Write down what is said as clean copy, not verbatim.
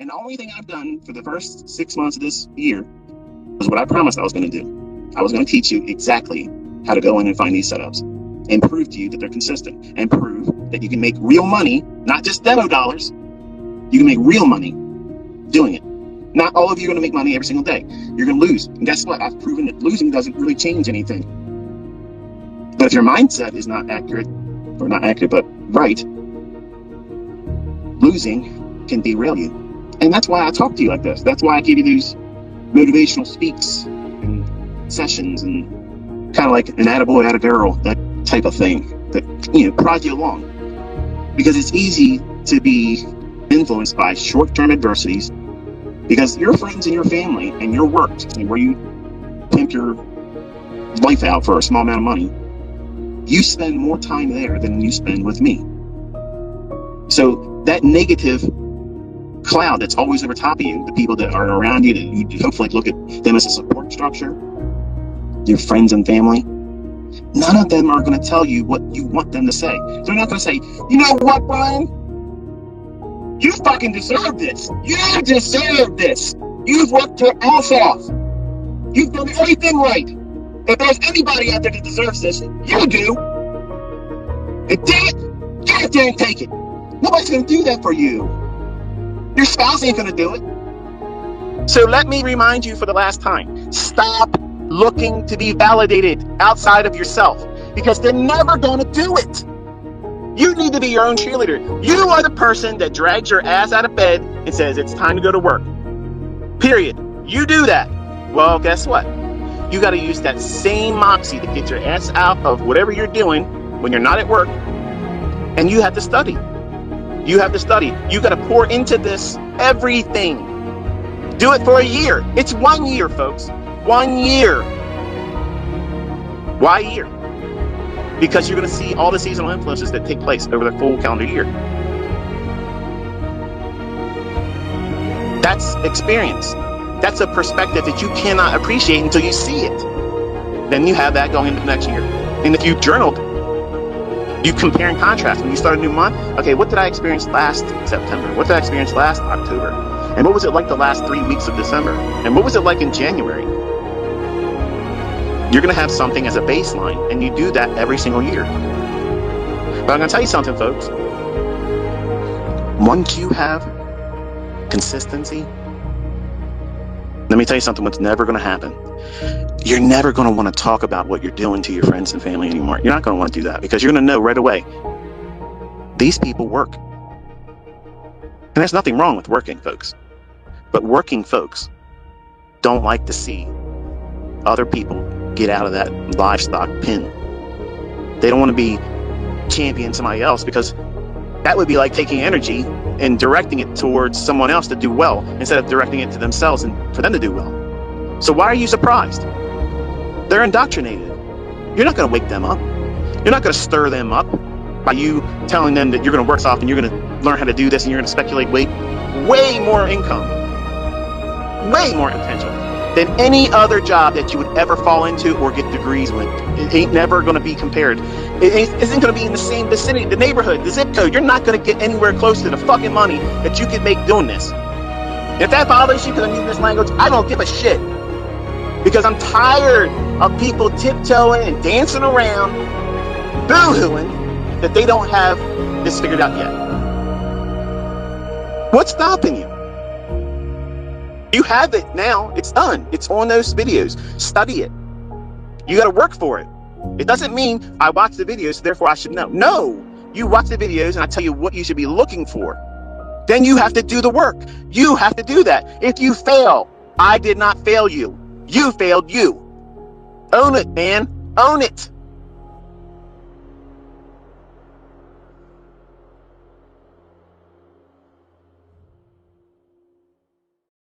And the only thing I've done for the first 6 months of this year was what I promised I was going to do. I was going to teach you exactly how to go in and find these setups and prove to you that they're consistent and prove that you can make real money, not just demo dollars. You can make real money doing it. Not all of you are going to make money every single day. You're going to lose. And guess what? I've proven that losing doesn't really change anything. But if your mindset is not accurate, or not accurate, but right, losing can derail you. And that's why I talk to you like this. That's why I give you these motivational speaks and sessions and kind of like an attaboy, attagirl, that type of thing that, prods you along. Because it's easy to be influenced by short-term adversities because your friends and your family and your work and where you pimp your life out for a small amount of money, you spend more time there than you spend with me. So that negative cloud that's always over top of you, the people that are around you, that you hopefully look at them as a support structure, your friends and family, none of them are going to tell you what you want them to say. They're not going to say, you know what, Brian? You fucking deserve this. You deserve this. You've worked your ass off. You've done everything right. If there's anybody out there that deserves this, you do. And damn it, get out there and take it. Nobody's going to do that for you. Your spouse ain't going to do it. So let me remind you for the last time, stop looking to be validated outside of yourself because they're never going to do it. You need to be your own cheerleader. You are the person that drags your ass out of bed and says it's time to go to work. Period. You do that. Well, guess what? You got to use that same moxie to get your ass out of whatever you're doing when you're not at work. And you have to study. You have to study. You got to pour into this everything. Do it for a year. It's 1 year, folks. 1 year. Why a year? Because you're going to see all the seasonal influences that take place over the full calendar year. That's experience. That's a perspective that you cannot appreciate until you see it. Then you have that going into the next year. And if you journaled, you compare and contrast. When you start a new month, okay, what did I experience last September? What did I experience last October? And what was it like the last 3 weeks of December? And what was it like in January? You're going to have something as a baseline, and you do that every single year. But I'm going to tell you something, folks. Once you have consistency, let me tell you something, what's never going to happen. You're never going to want to talk about what you're doing to your friends and family anymore. You're not going to want to do that because you're going to know right away, these people work. And there's nothing wrong with working, folks. But working folks don't like to see other people get out of that livestock pen. They don't want to be championing somebody else because that would be like taking energy and directing it towards someone else to do well instead of directing it to themselves and for them to do well. So why are you surprised? They're indoctrinated. You're not going to wake them up. You're not going to stir them up by you telling them that you're going to work soft and you're going to learn how to do this and you're going to speculate way more income, way more potential than any other job that you would ever fall into or get degrees with. It ain't never going to be compared. It isn't going to be in the same vicinity, the neighborhood, the zip code. You're not going to get anywhere close to the fucking money that you could make doing this. If that bothers you because I'm using this language, I don't give a shit. Because I'm tired of people tiptoeing and dancing around, boo-hooing that they don't have this figured out yet. What's stopping you? You have it now. It's done. It's on those videos. Study it. You got to work for it. It doesn't mean I watch the videos, therefore I should know. No, you watch the videos and I tell you what you should be looking for. Then you have to do the work. You have to do that. If you fail, I did not fail you. You failed you. Own it, man. Own it.